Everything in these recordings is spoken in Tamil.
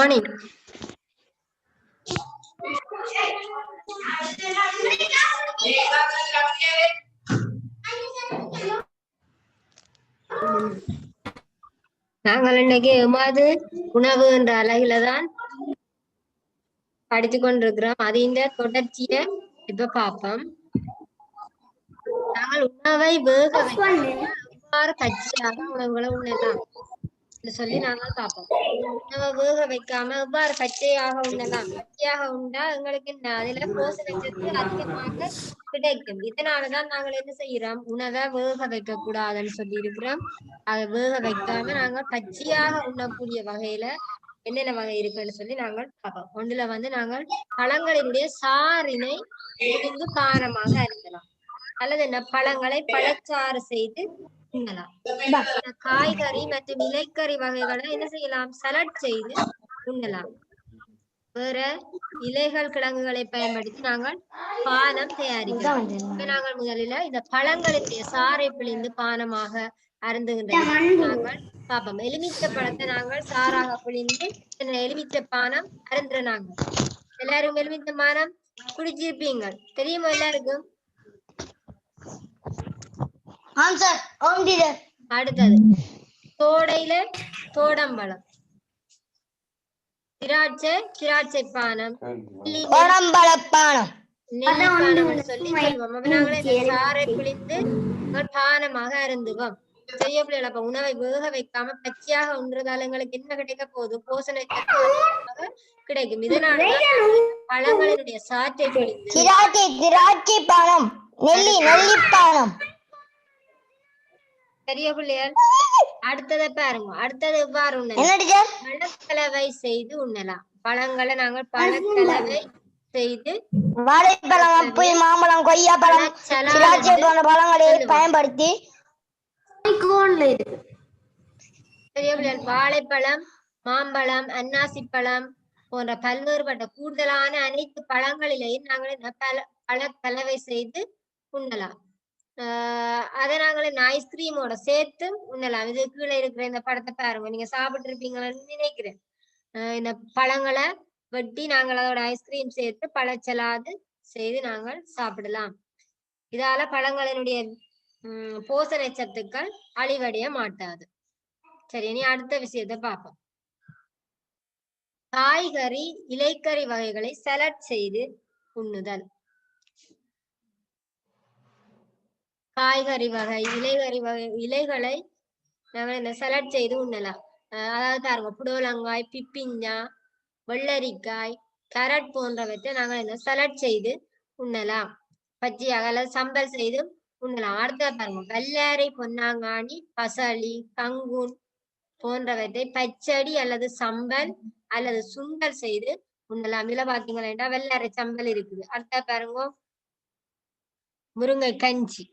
Morning. நாங்கள் இன்னைக்கு எமாது உணவு என்ற அழகில தான் படித்து கொண்டிருக்கிறோம். அது இந்த தொடர்ச்சிய இப்ப பார்ப்போம். நாங்கள் உணவை வேக எவ்வாறு பச்சையாக உணவுகளை உண்ணலாம் சொல்லி நாங்கள் பார்ப்போம். உணவை வேக வைக்காம எவ்வாறு பச்சையாக உண்ணலாம். பச்சையாக உண்டா எங்களுக்கு அதுல போஷணச்சத்து அதிகமாக கிடைக்கும். இதனாலதான் நாங்கள் என்ன செய்யறோம், உணவை வேக வைக்க கூடாதுன்னு சொல்லி இருக்கிறோம். அதை வேக வைக்காம நாங்கள் பச்சையாக உண்ணக்கூடிய வகையில என்னென்ன வகை இருக்குன்னு சொல்லி நாங்கள் பார்ப்போம். ஒன்றுல நாங்கள் பழங்களினுடைய சாறினை புரிந்து பானமாக அருந்தலாம், அல்லது என்ன பழங்களை பழச்சாறு செய்து உண்ணலாம். காய்கறி மற்றும் இலைக்கறி வகைகளை என்ன செய்யலாம், சலட் செய்து உண்ணலாம். வேற இலைகள் கிழங்குகளை பயன்படுத்தி நாங்கள் பானம் தயாரிக்கலாம். நாங்கள் முதலில் இந்த பழங்களுடைய சாறை பிழிந்து பானமாக அருந்துகின்றன நாங்கள் பார்ப்போம். எலுமிச்சை பழத்தை நாங்கள் சாறாக பிழிந்து எலுமிச்சை பானம் அருந்துற நாங்கள் எல்லாரும் எலுமிச்சை பானம் குடிச்சிருப்பீங்க, தெரியுமா எல்லாருக்கும்? அடுத்தது தோடையில தோடம்பழம், திராட்சை பானம், சொல்லி சொல்லுவோம். சாறை பிழிந்து பானமாக அருந்துவோம். செய்ய பிள்ளைகள் அப்ப உணவை வேக வைக்காம பச்சையாக உண்றதால எங்களுக்கு என்ன கிடைக்க போகுது, போஷணச்சத்து அதிகமாக கிடைக்கும். இதனால பழங்களினுடைய சாற்றை பிழிந்து பெரிய பிள்ளைகள் அடுத்ததை பாருங்க. அடுத்தது எவ்வாறு உண்ணலாம், பழக்கலவை செய்து உண்ணலாம். பழங்களை நாங்கள் பழக்கலவை செய்து வாழைப்பழம், ஆப்பிள், மாம்பழம், கொய்யாப்பழம், திராட்சை போன்ற பழங்களை பயன்படுத்தி பெரிய பிள்ளைகள் வாழைப்பழம், மாம்பழம், அன்னாசி பழம் போன்ற பல்வேறுபட்ட கூடுதலான அனைத்து பழங்களிலேயும் நாங்கள் பழக்கலவை செய்து உண்ணலாம். அதை நாங்கள் ஐஸ்கிரீமோட சேர்த்து உண்ணலாம். இது கீழே இருக்கிற இந்த படத்தை பாருங்க, நீங்க சாப்பிட்டு இருப்பீங்கன்னு நினைக்கிறேன். இந்த பழங்களை வெட்டி நாங்கள் அதோட ஐஸ்கிரீம் சேர்த்து பழச்சலாது செய்து நாங்கள் சாப்பிடலாம். இதால பழங்களினுடைய போஷண சத்துக்கள் அழிவடைய மாட்டாது. சரி, இனி அடுத்த விஷயத்தை பார்ப்போம். காய்கறி இலைக்கறி வகைகளை சலட் செய்து உண்ணுதல். காய்கறி வகை இலைகளை நாங்கள் இந்த சலட் செய்து உண்ணலாம். அதாவது பாருங்க, புடலங்காய், பிப்பிஞ்சா, வெள்ளரிக்காய், கேரட் போன்றவற்றை நாங்கள் இந்த சலட் செய்து உண்ணலாம். பச்சையாக அல்லது சம்பல் செய்து உண்ணலாம். அடுத்த பாருங்க, வெள்ளரி, பொன்னாங்கானி, பசளி, கங்குன் போன்றவற்றை பச்சடி அல்லது சம்பல் அல்லது சுண்டல் செய்து உண்ணலாம். இதுல பாத்தீங்கன்னா வெள்ளரி சம்பல் இருக்குது. அடுத்த பாருங்க, முருங்கை கஞ்சி.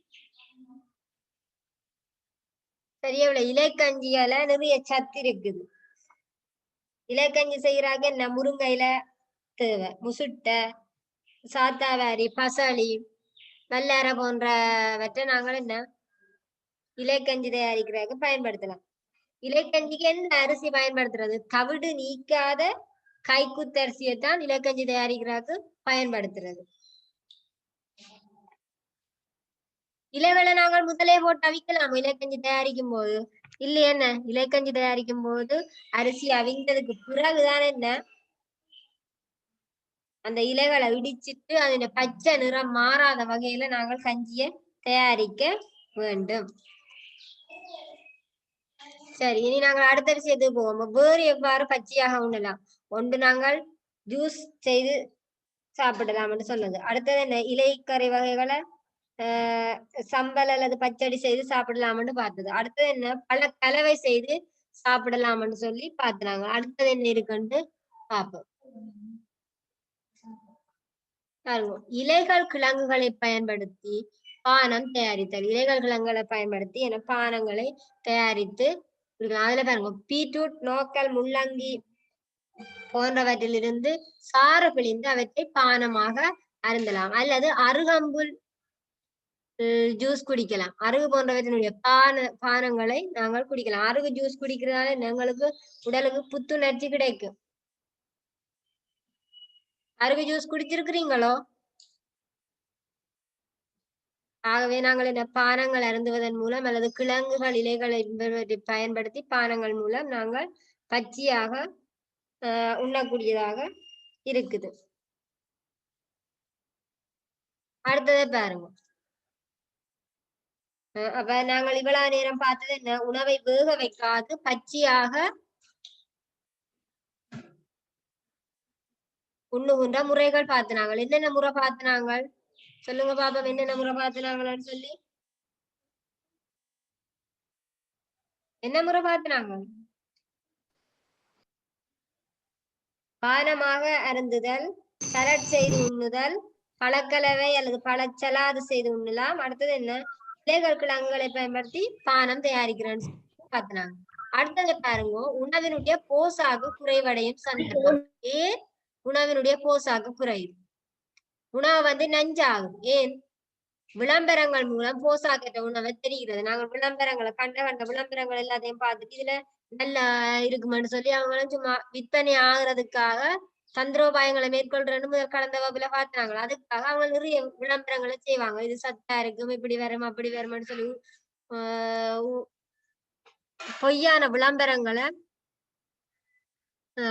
பெரியவள இலைக்கஞ்சியால நிறைய சத்து இருக்குது. இலைக்கஞ்சி செய்யறாங்க என்ன, முருங்கையில தேவை, முசுட்டை, சாத்தாவாரி, பசளி, வெள்ளரை போன்றவற்றை நாங்கள் என்ன இலைக்கஞ்சி தயாரிக்கிறதுக்கு பயன்படுத்தலாம். இலைக்கஞ்சிக்கு எந்த அரிசி பயன்படுத்துறது, தவிடு நீக்காத கைக்குத்தரிசியைத்தான் இலைக்கஞ்சி தயாரிக்கிறதுக்கு பயன்படுத்துறது. இலைகளை நாங்கள் முதலே போட்டு அவிக்கலாம் இலைக்கஞ்சி தயாரிக்கும் போது, இல்லை என்ன, இலைக்கஞ்சி தயாரிக்கும் போது அரிசி அவிந்ததுக்கு பிறகுதான் என்ன அந்த இலைகளை இடிச்சிட்டு அதோட பச்சை நிறம் மாறாத வகையில நாங்கள் கஞ்சியை தயாரிக்க வேண்டும். சரி, இனி நாங்கள் அடுத்த விஷயத்துக்கு போவோம். வேறு எவ்வாறு பச்சையாக உண்ணலாம். ஒன்று நாங்கள் ஜூஸ் செய்து சாப்பிடலாம் என்று சொல்லுது. அடுத்தது என்ன, இலைக்கறி வகைகளை சம்பல் அல்லது பச்சடி செய்து சாப்பிடலாம்னு பார்த்தது. அடுத்தது என்ன, பல கலவை செய்து சாப்பிடலாம்னு சொல்லி பார்த்துறாங்க. அடுத்தது என்ன இருக்குன்னு பார்ப்போம். இலைகள் கிழங்குகளை பயன்படுத்தி பானம் தயாரித்தல். இலைகள் கிழங்குகளை பயன்படுத்தி என பானங்களை தயாரித்து அதுல பாருங்க, பீட்ரூட், நோக்கல், முள்ளங்கி போன்றவற்றிலிருந்து சாறு பிழிந்து அவற்றை பானமாக அருந்தலாம். அல்லது அருகம்புல் ஜூஸ் குடிக்கலாம். அருகு போன்றவற்றினுடைய பானங்களை நாங்கள் குடிக்கலாம். அருகு ஜூஸ் குடிக்கிறதால எங்களுக்கு உடலுக்கு புத்துணர்ச்சி கிடைக்கும். அருகு ஜூஸ் குடிச்சிருக்கிறீங்களோ? ஆகவே நாங்கள் இந்த பானங்கள் அருந்துவதன் மூலம் அல்லது கிழங்குகள் இலைகள் என்பவற்றை பயன்படுத்தி பானங்கள் மூலம் நாங்கள் பச்சையாக உண்ணக்கூடியதாக இருக்குது. அடுத்ததை பாருங்க. அப்ப நாங்கள் இவ்வளவு நேரம் பார்த்தது என்ன? உணவை வேக வைக்காது பச்சையாக உண்ணுகின்ற முறைகள் பார்த்தினாங்க. என்னென்ன முறை பார்த்தினாங்க சொல்லுங்க பாப்போம். என்னென்ன முறை பார்த்தினாங்கன்னு சொல்லி என்ன முறை பார்த்தினாங்க? பானமாக அருந்துதல், சலட் செய்து உண்ணுதல், பழக்கலவை அல்லது பழச்சலாது செய்து உண்ணலாம். அடுத்தது என்ன? இலைகள் கிழங்குகளை பயன்படுத்தி பானம் தயாரிக்கிறேன்னு பார்த்தினாங்க. அடுத்தது பாருங்க, உணவினுடைய போசாக்கு குறைவடையும் சந்தர்ப்பம். ஏன் உணவினுடைய போசாக்கு குறையுது? உணவு வந்து நஞ்சாகும். ஏன்? விளம்பரங்கள் மூலம் போசாக்கிட்ட உணவை தெரிகிறது. நாங்கள் விளம்பரங்களை கண்ட விளம்பரங்கள் எல்லாத்தையும் பார்த்துட்டு இதுல நல்லா இருக்குமென்னு சொல்லி அவங்களும் சும்மா விற்பனை ஆகுறதுக்காக தந்திரோபாயங்களை மேற்கொள்றேன்னு முதல் கடந்த வகுப்புல பார்த்தாங்க. அதுக்காக அவங்க நிறைய விளம்பரங்களை செய்வாங்க. இது சத்தா இருக்கும், இப்படி வரும், அப்படி வரும்னு சொல்லி பொய்யான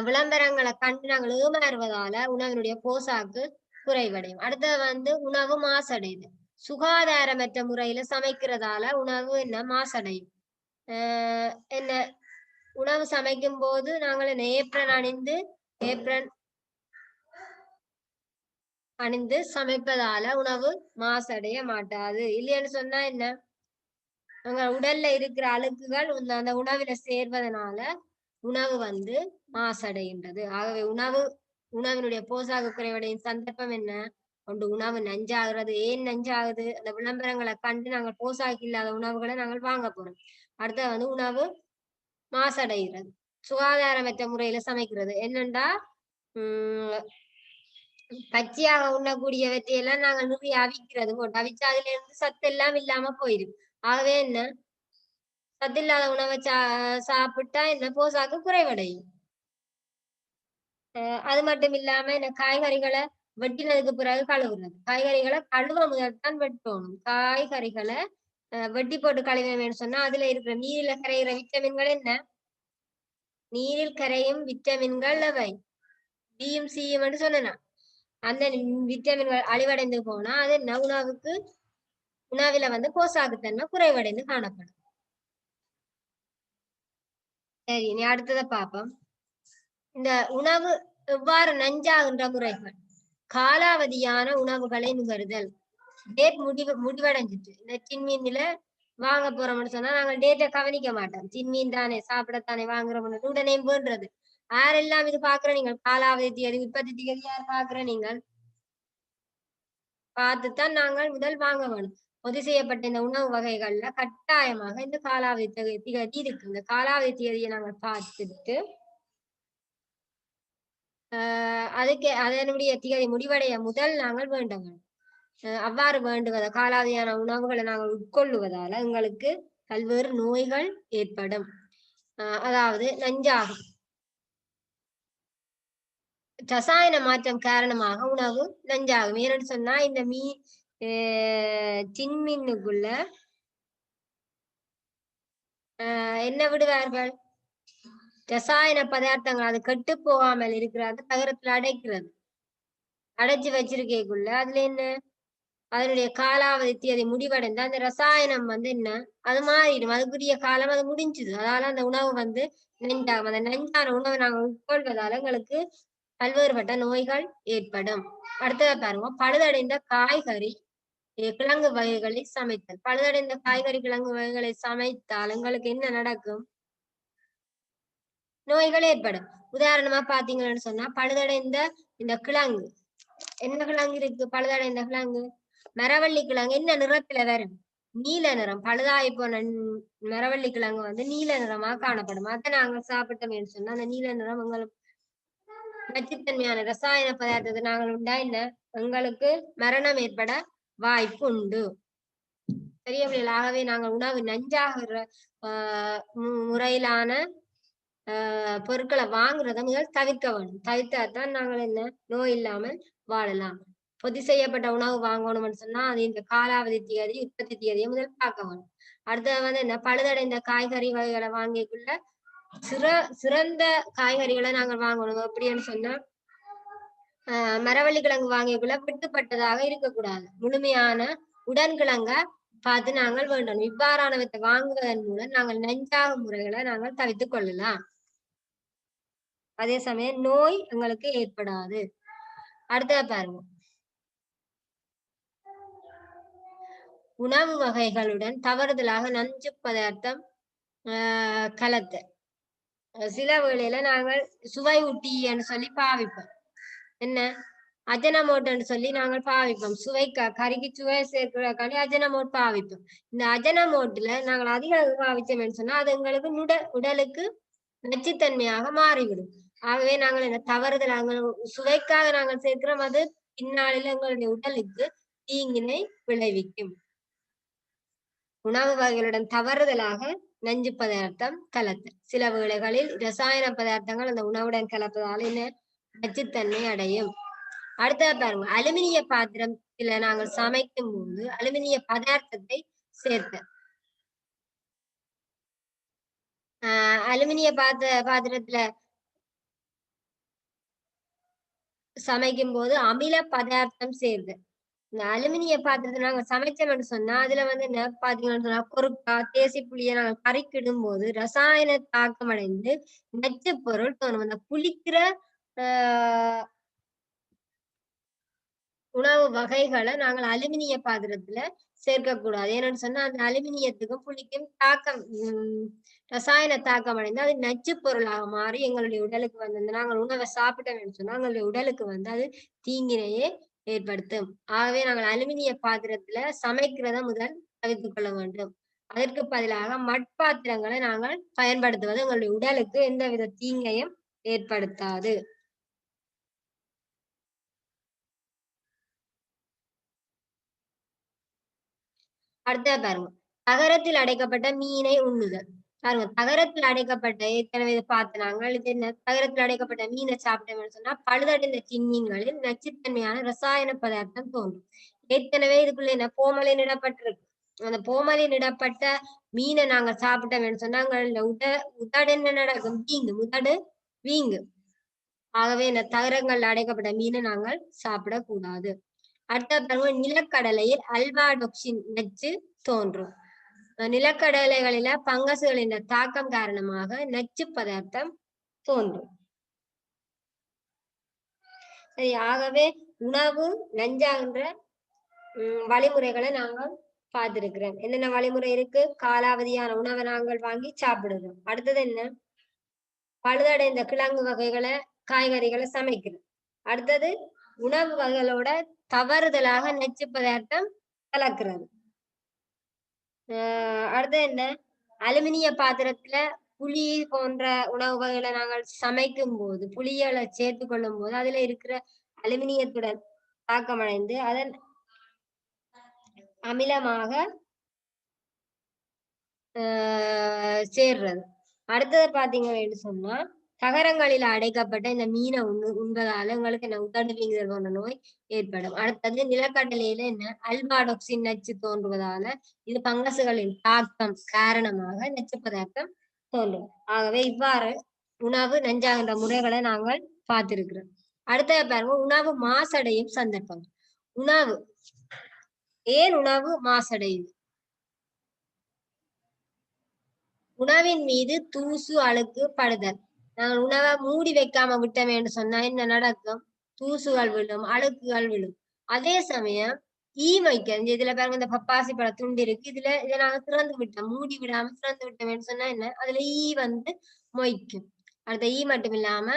விளம்பரங்களை கண்டு நாங்கள் ஏமாறுவதால உணவினுடைய போசாக்கு குறைவடையும். அடுத்தது வந்து உணவு மாசடையுது. சுகாதாரமற்ற முறையில சமைக்கிறதால உணவு என்ன மாசடையும். என்ன உணவு சமைக்கும் போது நாங்கள் என்ன ஏப்ரன் அணிந்து சமைப்பதால உணவு மாசடைய மாட்டாது. இல்லைன்னு சொன்னா என்ன? உங்க உடல்ல இருக்கிற அழுக்குகள் அந்த உணவுல சேர்வதனால உணவு வந்து மாசடைகின்றது. ஆகவே உணவினுடைய போசாக்கு குறைவடையும் சந்தர்ப்பம் என்ன? ஒன்று உணவு நஞ்சாகிறது. ஏன் நஞ்சாகுது? அந்த விளம்பரங்களை கண்டு நாங்கள் போசாக்கு இல்லாத உணவுகளை நாங்கள் வாங்க போறோம். அடுத்தது வந்து உணவு மாசடைகிறது. சுகாதாரமற்ற முறையில சமைக்கிறது. என்னண்டா பச்சையாக உண்ணக்கூடியவற்றையெல்லாம் நாங்கள் நிறைய அவிக்கிறது போட்டு அவிச்சா அதுல இருந்து சத்து எல்லாம் இல்லாம போயிடும். ஆகவே என்ன? சத்து இல்லாத உணவை சாப்பிட்டா என்ன போசாக்கு குறைவடையும். அது மட்டும் இல்லாம இந்த காய்கறிகளை வெட்டினதுக்கு பிறகு கழுவுறது. காய்கறிகளை கழுவ முதல் தான் வெட்டணும். காய்கறிகளை வெட்டி போட்டு கழுவினு சொன்னா அதுல இருக்கிற நீரில கரைகிற விட்டமின்கள் என்ன? நீரில் கரையும் விட்டமின்கள் அவை பியும் சியும் என்று சொன்னா அந்த விட்டமின்கள் அழிவடைந்து போனா அது என்ன? உணவில வந்து போசாக்குத்தன்மை குறைவடைந்து காணப்படும். சரி, நீ அடுத்ததை பார்ப்போம். இந்த உணவு எவ்வாறு நஞ்சாகின்ற முறைகள். காலாவதியான உணவுகளை நுகருதல். டேட் முடிவடைஞ்சிட்டு இந்த சின்மீன்ல வாங்க போறோம்னு சொன்னா நாங்கள் டேட்டை கவனிக்க மாட்டோம். சின்மீன் தானே சாப்பிடத்தானே வாங்குறோம்னு உடனே வேண்டுறது. யாரெல்லாம் இது பாக்குற நீங்கள்? காலாவதி தேதி, உற்பத்தி தேதி யார் பாக்குற? நீங்கள் பார்த்துத்தான் நாங்கள் முதல் வாங்க வேணும். பொது செய்யப்பட்ட இந்த உணவு வகைகள்ல கட்டாயமாக இந்த காலாவதி தேதி இருக்கு. இந்த காலாவதி தேதியை நாங்கள் பார்த்துட்டு அதுக்கு அதனுடைய திகதி முடிவடைய முதல் நாங்கள் வேண்ட வேண்டும். அவ்வாறு வேண்டுவத காலாவதியான உணவுகளை நாங்கள் உட்கொள்ளுவதால எங்களுக்கு பல்வேறு நோய்கள் ஏற்படும். அதாவது நஞ்சாகும். ரசாயன மாற்றம் காரணமாக உணவு நஞ்சாகும். ஏன்னு சொன்னா இந்த சின்மீனுக்குள்ள என்ன விடுவார்கள்? ரசாயன பதார்த்தங்கள். அது கெட்டு போகாமல் இருக்கிறது தகரத்துல அடைக்கிறது. அடைச்சு வச்சிருக்கக்குள்ள அதுல என்ன? அதனுடைய காலாவதி தேதி முடிவடைந்த அந்த ரசாயனம் வந்து என்ன? அது மாறிடும். அதுக்குரிய காலம் அது முடிஞ்சுது. அதனால அந்த உணவு வந்து நஞ்சாகும். அந்த நஞ்சான உணவை நாங்கள் உட்கொள்வதால எங்களுக்கு பல்வேறுபட்ட நோய்கள் ஏற்படும். அடுத்ததை பாருங்க, பழுதடைந்த காய்கறி கிழங்கு வகைகளை சமைத்தல். பழுதடைந்த காய்கறி கிழங்கு வகைகளை சமைத்தால் எங்களுக்கு என்ன நடக்கும்? நோய்கள் ஏற்படும். உதாரணமா பாத்தீங்கன்னு சொன்னா பழுதடைந்த இந்த கிழங்கு. என்ன கிழங்கு இருக்கு? பழுதடைந்த கிழங்கு மரவள்ளி கிழங்கு. என்ன நிறத்துல வரும்? நீல நிறம். பழுதாகி போன மரவள்ளி கிழங்கு வந்து நீல நிறமா காணப்படும். அதை நாங்கள் சாப்பிட்டோம்னு சொன்னா அந்த நீல நிறம் எங்களுக்கு நச்சுத்தன்மையான ரசாயன பதார்த்தத்தை நாங்கள் உண்டா என்ன? எங்களுக்கு மரணம் ஏற்பட வாய்ப்பு உண்டு. பெரியவர்களாகவே நாங்கள் உணவு நஞ்சாகிற முறையிலான பொருட்களை வாங்குறத முதல் தவிர்க்க வேண்டும். தவிர்த்தாதான் நாங்கள் என்ன நோய் இல்லாமல் வாழலாம். பொதி செய்யப்பட்ட உணவு வாங்கணும்னு சொன்னா அது இந்த காலாவதி தேதி உற்பத்தி தேதியை முதல் பார்க்க வேணும். அடுத்தது வந்து என்ன பழுதடைந்த காய்கறி வகைகளை வாங்கிக்குள்ள சிறந்த காய்கறிகளை நாங்கள் வாங்கணும். எப்படின்னு சொன்னா மரவள்ளி கிழங்கு வாங்கிக்குள்ள வெட்டுப்பட்டதாக இருக்கக்கூடாது. முழுமையான உடன்கிழங்க பார்த்து நாங்கள் வேண்டும். இவ்வாறானவற்றை வாங்குவதன் மூலம் நாங்கள் நஞ்சாகும் முறைகளை நாங்கள் தவிர்த்துக் கொள்ளலாம். அதே சமயம் நோய் எங்களுக்கு ஏற்படாது. அடுத்த பாருங்க, உணவு வகைகளுடன் தவறுதலாக நஞ்சு பதார்த்தம் கலத்த. சில வேளையில நாங்கள் சுவை ஊட்டின்னு சொல்லி பாவிப்போம். என்ன அஜனமோட்டுன்னு சொல்லி நாங்கள் பாவிப்போம். கறிக்கு சுவை சேர்க்கிறதுக்காண்டி அஜனமோட் பாவிப்போம். இந்த அஜனமோட்டுல நாங்கள் அதிக பாவிச்சோம்னு சொன்னா அது எங்களுக்கு உடலுக்கு நச்சுத்தன்மையாக மாறிவிடும். ஆகவே நாங்கள் என்ன தவறுதல் சுவைக்காக நாங்கள் சேர்க்கிறோம். அது பின்னாளில் எங்களுடைய உடலுக்கு தீங்கினை விளைவிக்கும். உணவு வகைகளுடன் தவறுதலாக நஞ்சு பதார்த்தம் கலத்தல். சில வேளைகளில் ரசாயன பதார்த்தங்கள் அந்த உணவுடன் கலப்பதால் என்ன நச்சுத்தன்மை அடையும். அடுத்த பாருங்க, அலுமினிய பாத்திரத்துல நாங்கள் சமைக்கும் போது அலுமினிய பதார்த்தத்தை சேர்த்த. அலுமினிய பாத்திரத்துல சமைக்கும் போது அமில பதார்த்தம் சேர்த்து. இந்த அலுமினிய பாத்திரத்தை நாங்க சமைச்சோம்னு சொன்னா அதுல வந்து என்ன பாத்தீங்கன்னு சொன்னா கொருக்கா தேசி புளியை நாங்க கறிக்கிடும் போது ரசாயன தாக்கம் அடைந்து நச்சு பொருள் தோணும். அந்த புளிக்கிற உணவு வகைகளை நாங்கள் அலுமினிய பாத்திரத்துல சேர்க்கக்கூடாது. ஏன்னு சொன்னா அந்த அலுமினியத்துக்கும் புளிக்கும் தாக்கம் ரசாயன தாக்கம் அடைந்து அது நச்சு பொருளாக மாறி எங்களுடைய உடலுக்கு வந்து நாங்கள் உணவை சாப்பிட்டோம்னு சொன்னா எங்களுடைய உடலுக்கு வந்து அது தீங்கினையே ஏற்படுத்தும். ஆகவே நாங்கள் அலுமினிய பாத்திரத்துல சமைக்கிறத முதல் தவிர்த்து கொள்ள வேண்டும். அதற்கு பதிலாக மட்பாத்திரங்களை நாங்கள் பயன்படுத்துவது எங்களுடைய உடலுக்கு எந்தவித தீங்கையும் ஏற்படுத்தாது. அடுத்த பாருங்க, தகரத்தில் அடைக்கப்பட்ட மீனை உண்ணுதல். பாருங்க, தகரத்தில் அடைக்கப்பட்ட ஏற்கனவே பார்த்து நாங்கள் இது என்ன தகரத்தில் அடைக்கப்பட்ட மீனை சாப்பிட்டோம்னு சொன்னா பழுதடைந்த கிண்ணிங்களில் நச்சுத்தன்மையான ரசாயன பதார்த்தம் தோன்றும். ஏற்கனவே இதுக்குள்ள என்ன போமலின் இடப்பட்டிருக்கு. அந்த போமலின் இடப்பட்ட மீனை நாங்க சாப்பிட்டோம்னு சொன்னா உதடு என்ன நடக்கும் உதடு வீங்கு. ஆகவே இந்த தகரங்கள் அடைக்கப்பட்ட மீனை நாங்கள் சாப்பிடக்கூடாது. அடுத்த பாருங்க, நிலக்கடலையில் அல்வாடொக்சின் நச்சு தோன்றும். நிலக்கடலைகளில பங்கசுகளின் தாக்கம் காரணமாக நச்சு பதார்த்தம் தோன்றும். சரி, ஆகவே உணவு நஞ்சாகின்ற வழிமுறைகளை நாங்கள் பார்த்திருக்கிறோம். என்னென்ன வழிமுறை இருக்கு? காலாவதியான உணவை நாங்கள் வாங்கி சாப்பிடுறோம். அடுத்தது என்ன? பழுதடைந்த கிழங்கு வகைகளை காய்கறிகளை சமைக்கிறோம். அடுத்தது உணவு வகைகளோட தவறுதலாக நச்சு பதார்த்தம் கலக்கிறது. அடுத்தது என்ன? அலுமினிய பாத்திரத்துல புளி போன்ற உணவு வகைகளை நாங்கள் சமைக்கும் போது புளிகளை சேர்த்து கொள்ளும் போது அதுல இருக்கிற அலுமினியத்துடன் தாக்கமடைந்து அதன் அமிலமாக சேர்றது. அடுத்தது பாத்தீங்கன்னு சொன்னா தகரங்களில் அடைக்கப்பட்ட இந்த மீனை உண்பதால உங்களுக்கு என்ன உதடு வீங்குதல் போன்ற நோய் ஏற்படும். அடுத்தது நிலக்கடலையில என்ன அல்பாடொக்சின் நச்சு தோன்றுவதால இது பங்கசுகளின் தாக்கம் காரணமாக நச்சு பதார்த்தம் தோன்றும். ஆகவே இவ்வாறு உணவு நஞ்சாகின்ற முறைகளை நாங்கள் பார்த்திருக்கிறோம். அடுத்த பாருங்க, உணவு மாசடையும் சந்தர்ப்பம். ஏன் உணவு மாசடையுது? உணவின் மீது தூசு அழுக்கு படுதல். நாங்கள் உணவை மூடி வைக்காம விட்டோமேன்னு சொன்னா என்ன நடக்கும்? தூசுகள் விழும், அழுக்குகள் விழும். அதே சமயம் வைக்க இதுல பாருங்க, இந்த பப்பாசி பழ துண்டு இருக்கு, இதை நாங்க திறந்து விட்டோம், மூடி விடாம திறந்து விட்டோமேன்னு சொன்னா என்ன அதுல வந்து மொய்க்கும். அடுத்த மட்டும் இல்லாம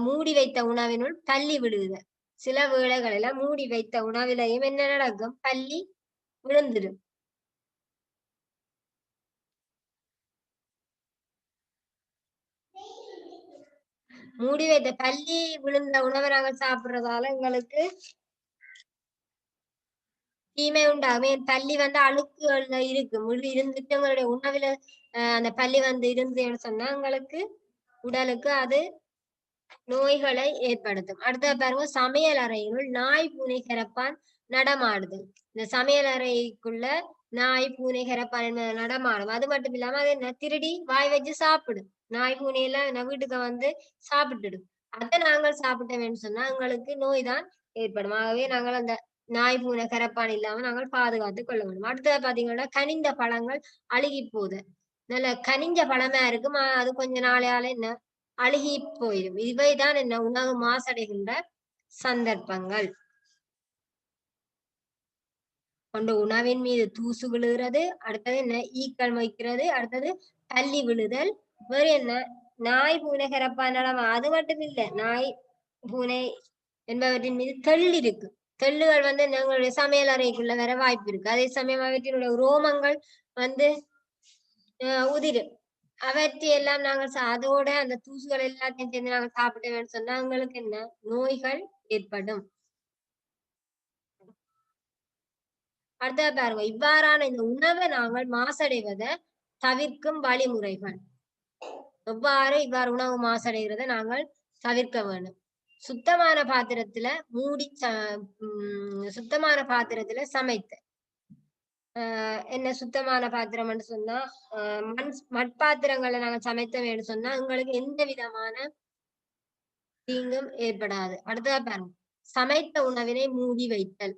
மூடி வைத்த உணவினுள் பள்ளி விழுகுது. சில வேளைகளில மூடி வைத்த உணவிலையும் என்ன நடக்கும்? பள்ளி விழுந்துடும். மூடி வைத்த பள்ளி விழுந்த உணவை நாங்கள் சாப்பிடுறதால எங்களுக்கு தீமை உண்டாகும். பள்ளி வந்து அழுக்குகள்ல இருக்கு இருந்துட்டு உங்களுடைய உணவுல அந்த பள்ளி வந்து இருந்துன்னு சொன்னா உங்களுக்கு உடலுக்கு அது நோய்களை ஏற்படுத்தும். அடுத்த பாருங்க, சமையல் அறையினுள் நாய் பூனை கரப்பான் நடமாடுதல். இந்த சமையல் அறைக்குள்ள நாய் பூனை கரப்பான் நடமாடும். அது மட்டும் இல்லாம அது என்ன திருடி வாய் வச்சு சாப்பிடும். நாய் பூனை எல்லாம் வீட்டுக்கு வந்து சாப்பிட்டுடும். அதை நாங்கள் சாப்பிட்டோம்னு சொன்னா எங்களுக்கு நோய் தான் ஏற்படும். ஆகவே நாங்கள் அந்த நாய் பூனை கரப்பான் இல்லாம நாங்கள் பாதுகாத்து கொள்ள வேண்டும். அடுத்தது பாத்தீங்கன்னா, கனிந்த பழங்கள் அழுகி போகுது. நல்ல கனிஞ்ச பழமா இருக்கும், அது கொஞ்ச நாளையால என்ன அழுகி போயிடும். இவைதான் என்ன உணவு மாசடைகின்ற சந்தர்ப்பங்கள். கொண்ட உணவின் மீது தூசு விழுகிறது, அடுத்தது என்ன ஈக்கள் வைக்கிறது, அடுத்தது தள்ளி விழுதல், வேறு என்ன நாய் பூனை கரப்பான அது மட்டும் இல்ல, நாய் பூனை என்பவற்றின் மீது தெள் இருக்கு. தெள்ளுகள் வந்து எங்களுடைய சமையல் அறைக்குள்ள வர வாய்ப்பு இருக்கு. அதே சமயம் அவற்றினுடைய ரோமங்கள் வந்து உதிரும். அவற்றை எல்லாம் நாங்கள் அதோட அந்த தூசுகள் எல்லாத்தையும் சேர்ந்து நாங்கள் சாப்பிட்டோம்னு சொன்னா எங்களுக்கு என்ன நோய்கள் ஏற்படும். அடுத்த பாருங்க, இவ்வாறான இந்த உணவை நாங்கள் மாசடைவதை தவிர்க்கும் வழிமுறைகள். இவ்வாறு உணவு மாசடைகிறத நாங்கள் தவிர்க்க வேண்டும். சுத்தமான பாத்திரத்துல மூடி சுத்தமான பாத்திரத்துல சமைத்த என்ன சுத்தமான பாத்திரம்னு சொன்னா மட்பாத்திரங்களை நாங்க சமைத்தோம்னு சொன்னா உங்களுக்கு எந்த விதமான தீங்கும் ஏற்படாது. அடுத்ததா பாருங்க, சமைத்த உணவினை மூடி வைத்தல்.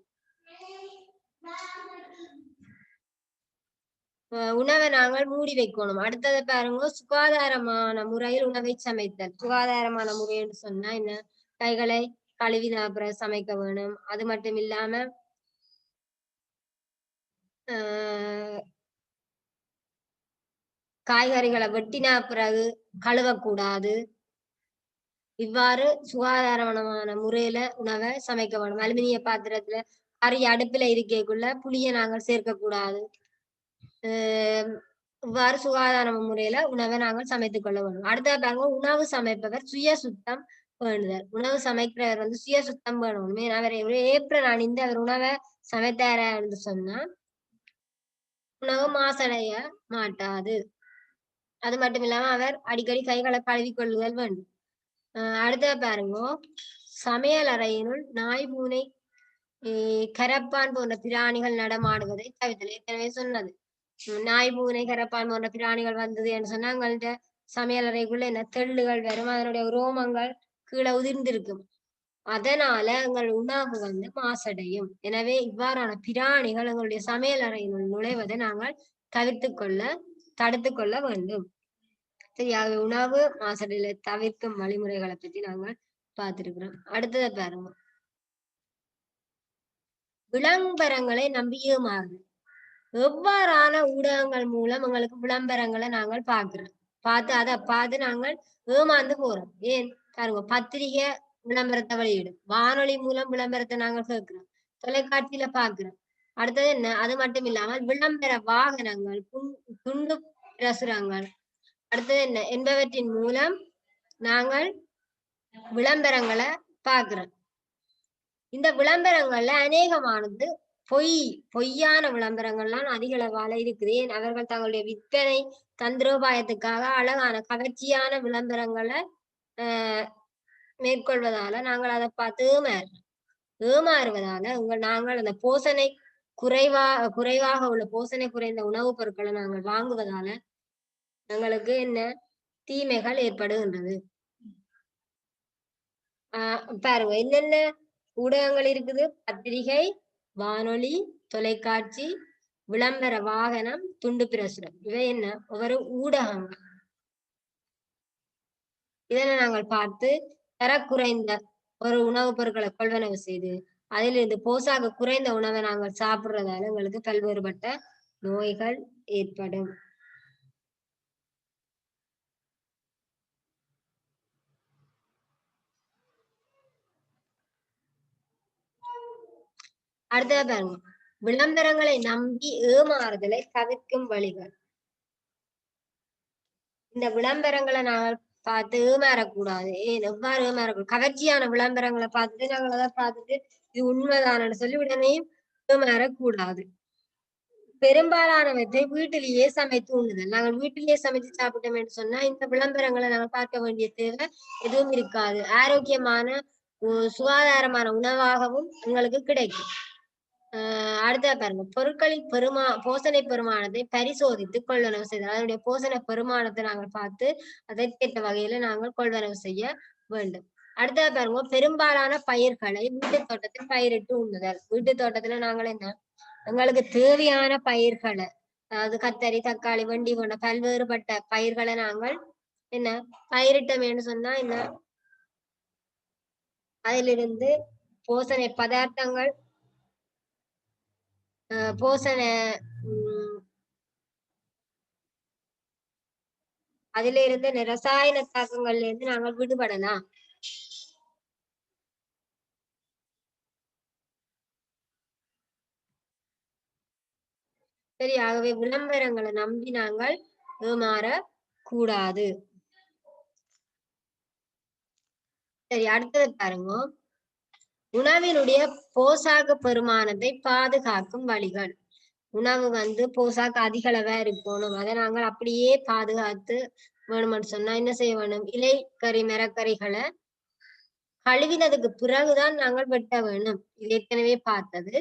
உணவை நாங்கள் மூடி வைக்கணும். அடுத்தது பாருங்க, சுகாதாரமான முறையில் உணவை சமைத்தல். சுகாதாரமான முறைன்னு சொன்னா என்ன, கைகளை கழுவின அப்புறம் சமைக்க வேணும். அது மட்டும் இல்லாம காய்கறிகளை வெட்டின பிறகு கழுவக்கூடாது. இவ்வாறு சுகாதாரமான முறையில உணவை சமைக்க வேணும். அலுமினிய பாத்திரத்துல கறி அடுப்புல இருக்கக்குள்ள புளிய நாங்கள் சேர்க்க கூடாது. இவ்வாறு சுகாதார முறையில உணவை நாங்கள் சமைத்துக் கொள்ள வேண்டும். அடுத்த பாருங்க, உணவு சமைப்பவர் சுய சுத்தம் வேண்டுதல். உணவு சமைக்கிறவர் வந்து சுய சுத்தம் வேணும். அவர் ஏப்ரல் அணிந்து அவர் உணவை சமைத்தார என்று சொன்னா உணவு மாசடைய மாட்டாது. அது மட்டும் இல்லாம அவர் அடிக்கடி கைகளை கழுவி கொள்ளுதல் வேண்டும். அடுத்த பாருங்க, சமையல் அறையினுள் நாய் பூனை கரப்பான் போன்ற பிராணிகள் நடமாடுவதை தவிர்த்தல். ஏற்கனவே சொன்னது, நாய் பூனை கரப்பான் போன்ற பிராணிகள் வந்தது என்று சொன்னா எங்கள்கிட்ட சமையல் அறைக்குள்ள என்ன தெள்ளுகள் வரும், அதனுடைய ரோமங்கள் கீழே உதிர்ந்திருக்கும். அதனால எங்கள் உணவு வந்து மாசடையும். எனவே இவ்வாறான பிராணிகள் எங்களுடைய சமையல் அறையினுள் நுழைவதை நாங்கள் தடுத்து கொள்ள வேண்டும். சரியா, உணவு மாசடைல தவிர்க்கும் வழிமுறைகளை பற்றி நாங்கள் பார்த்திருக்கிறோம். அடுத்ததை பாருங்க, விளம்பரங்களை நம்பி ஏமாறுது. எவ்வாறான ஊடகங்கள் மூலம் எங்களுக்கு விளம்பரங்களை நாங்கள் அதை பார்த்து நாங்கள் ஏமாந்து போறோம். ஏன் பாருங்க, பத்திரிகை விளம்பரத்தை வெளியிடும், வானொலி மூலம் விளம்பரத்தை நாங்கள் கேட்கிறோம், தொலைக்காட்சியில பாக்குறோம். அடுத்தது என்ன, அது மட்டும் இல்லாமல் விளம்பர வாகனங்கள், துண்டு பிரசுரங்கள், அடுத்தது என்ன என்பவற்றின் மூலம் நாங்கள் விளம்பரங்களை பார்க்கிறோம். இந்த விளம்பரங்கள்ல அநேகமானது பொய்யான விளம்பரங்கள்லாம் அதிக அளவால இருக்குது. அவர்கள் தங்களுடைய விற்பனை தந்திரோபாயத்துக்காக அழகான கவர்ச்சியான விளம்பரங்களை மேற்கொள்வதால நாங்கள் அதை பார்த்து ஏமாறுவதால நாங்கள் அந்த போசனை குறைவாக உள்ள போசனை குறைந்த உணவுப் பொருட்களை நாங்கள் வாங்குவதால எங்களுக்கு என்ன தீமைகள் ஏற்படுகின்றது. பாருங்க, என்னென்ன ஊடகங்கள் இருக்குது, பத்திரிகை, வானொலி, தொலைக்காட்சி, விளம்பர வாகனம், துண்டு பிரசுரம், இவை என்ன ஒவ்வொரு ஊடகங்கள். இதனை நாங்கள் பார்த்து தர குறைந்த ஒரு உணவுப் பொருட்களை கொள்வனவு செய்து அதிலிருந்து போசாக குறைந்த உணவை நாங்கள் சாப்பிடுறதால எங்களுக்கு பல்வேறுபட்ட நோய்கள் ஏற்படும். அடுத்தது பாருங்க, விளம்பரங்களை நம்பி ஏமாறுதலை தவிர்க்கும் வழிகள். இந்த விளம்பரங்களை நாங்கள் பார்த்து ஏமாறக்கூடாது. எவ்வாறு ஏமாறக்கூடாது, கவர்ச்சியான விளம்பரங்களை பார்த்துட்டு நாங்கள் அதை பார்த்துட்டு இது உண்மைதானு சொல்லி உடனே ஏமாறக்கூடாது. பெரும்பாலானவற்றை வீட்டிலேயே சமைத்து உண்ணுதல். நாங்கள் வீட்டிலேயே சமைத்து சாப்பிட்டோம் என்று சொன்னா இந்த விளம்பரங்களை நாங்கள் பார்க்க வேண்டிய தேவை எதுவும் இருக்காது. ஆரோக்கியமான சுகாதாரமான உணவாகவும் எங்களுக்கு கிடைக்கும். அடுத்த பாருங்க, பொருட்களின் போசனை பெருமானத்தை பரிசோதித்து கொள்வனவு செய்தல். அதனுடைய போசனை பெருமானத்தை நாங்கள் பார்த்து அதற்கேற்ற வகையில நாங்கள் கொள்வனவு செய்ய வேண்டும். அடுத்த பாருங்க, பெரும்பாலான பயிர்களை வீட்டு தோட்டத்தில் பயிரிட்டு உண்ணுதல். வீட்டு தோட்டத்துல நாங்கள் என்ன எங்களுக்கு தேவையான பயிர்களை, அதாவது கத்தரி, தக்காளி, வெண்டி போன்ற பல்வேறுபட்ட பயிர்களை நாங்கள் என்ன பயிரிட்டோம்னு சொன்னா என்ன அதிலிருந்து போசனை பதார்த்தங்கள் அதில இருந்து ரசாயன தாக்கங்கள்ல இருந்து நாங்கள் விடுபடலாம். சரி, ஆகவே விளம்பரங்களை நம்பி நாங்கள் ஏமாற கூடாது. சரி, அடுத்தது பாருங்க, உணவினுடைய போஷாக்கு பெருமானத்தை பாதுகாக்கும் வழிகள். உணவு போஷாக்கு அதிக அளவா இருக்கணும், அதை நாங்கள் அப்படியே பாதுகாத்து வேணும்னு சொன்னா என்ன செய்ய வேணும்? இலைக்கறி மரக்கறிகளை கழுவினதுக்கு பிறகுதான் நாங்கள் வெட்ட வேணும். இது ஏற்கனவே பார்த்தது.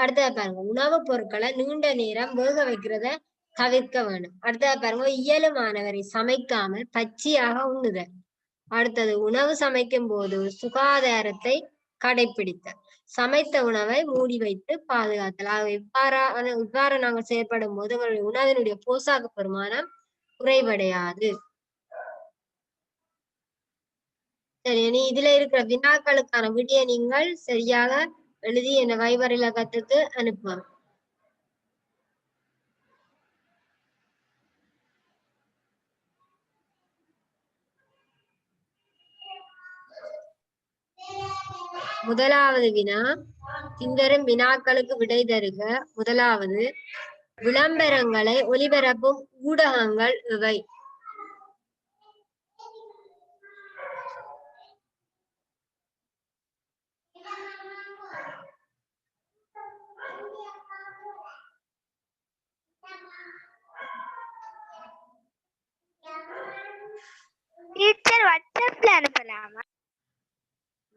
அடுத்தது பாருங்க, உணவுப் பொருட்களை நீண்ட நேரம் வேக வைக்கிறத தவிர்க்க வேணும். அடுத்தது பாருங்க, இயலுமானவரை சமைக்காமல் பச்சையாக உண்ணுதல். அடுத்தது, உணவு சமைக்கும் போது சுகாதாரத்தை கடைபிடித்தல். சமைத்த உணவை மூடி வைத்து பாதுகாத்தல். ஆக இவ்வாறு நாங்கள் செயற்படும் போது உணவினுடைய போஷாக்கு பெருமானம் குறைவடையாது. சரி, இனி இதுல இருக்கிற வினாக்களுக்கான விடிய நீங்கள் சரியாக எழுதி இந்த வைபர் இலக்கத்துக்கு அனுப்புவோம். முதலாவது வினா, பின்வரும் வினாக்களுக்கு விடை தருக. முதலாவது, விளம்பரங்களை ஒளிபரப்பும் ஊடகங்கள் இவை. டீச்சர் வாட்ஸ்அப்ல அனுப்பலாமா?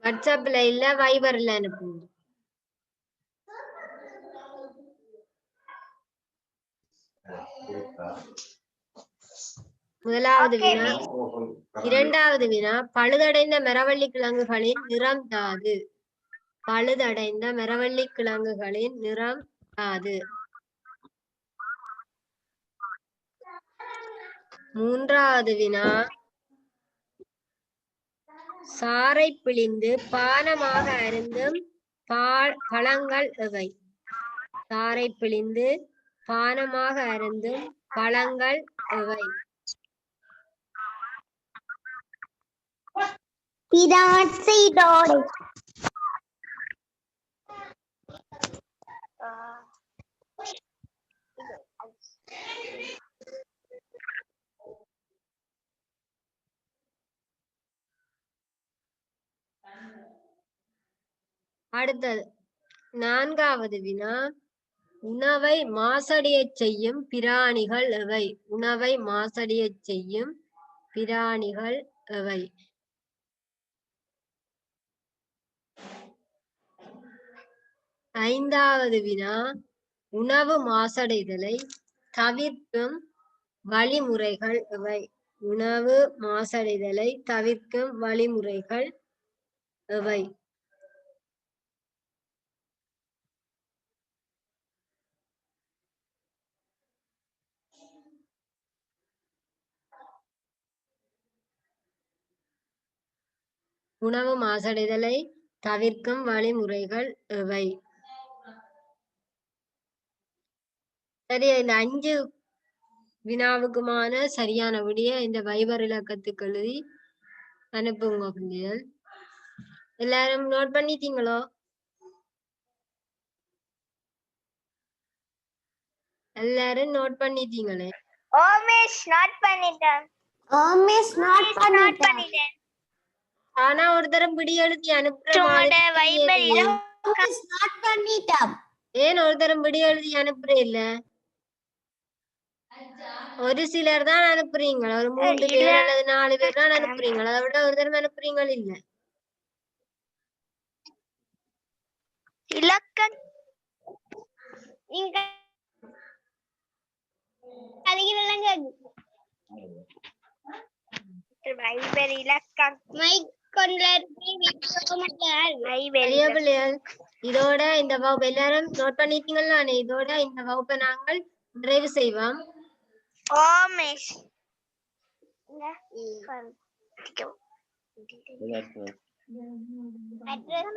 வாட்ஸ்அப்ல இல்ல, வைபர்ல அனுப்புங்க. முதலாவது வினா. இரண்டாவது வினா, பழுதடைந்த மரவள்ளி கிழங்குகளின் நிறம் யாது? பழுதடைந்த மரவள்ளி கிழங்குகளின் நிறம் யாது? மூன்றாவது வினா, சாறை பிழிந்து பானமாக அருந்தும் பழங்கள் எவை? சாறை பிழிந்து பானமாக அருந்தும் பழங்கள் எவை? அடுத்தது நான்காவது வினா, உணவை மாசடையச் செய்யும் பிராணிகள் எவை? உணவை மாசடையச் செய்யும் பிராணிகள் எவை? ஐந்தாவது வினா, உணவு மாசடைதலை தவிர்க்கும் வழிமுறைகள் எவை? உணவு மாசடைதலை தவிர்க்கும் வழிமுறைகள் எவை? உணவு மாசடைதலை தவிர்க்கும் வழிமுறைகள் எவை? சரி, இந்த 5 வினாவுக்குமான சரியான விடைய இந்த வைபர் இலக்கத்துக்கு எழுதி அனுப்புங்க பிள்ளைகள். எல்லாரும் நோட் பண்ணிட்டீங்களோ? எல்லாரும் நோட் பண்ணிட்டீங்களே? ஆனா ஒரு தரம் பிடி எழுதி அனுப்புறேன். வைபர் ஏன் ஒரு தரம் விடிய எழுதி அனுப்புறே இல்ல? ஒரு சிலர் தான் அனுப்புறீங்க, ஒரு 3 பேர் அல்லது 4 பேர் தான் அனுப்புறீங்க, அதை விட ஒரு தரம் அனுப்புறீங்க இல்ல? இலக்கண் நீங்க அதிகெல்லாம் லைப்ரரி இலக்கண் மைக் சரியா பிள்ளைகள், இதோட இந்த வகுப்பு எல்லாரும் நோட் பண்ணிட்டீங்களானே? இதோட இந்த வகுப்பை நாங்கள் நிறைவு செய்வோம். ஓமேஷ் அட்ரஸ்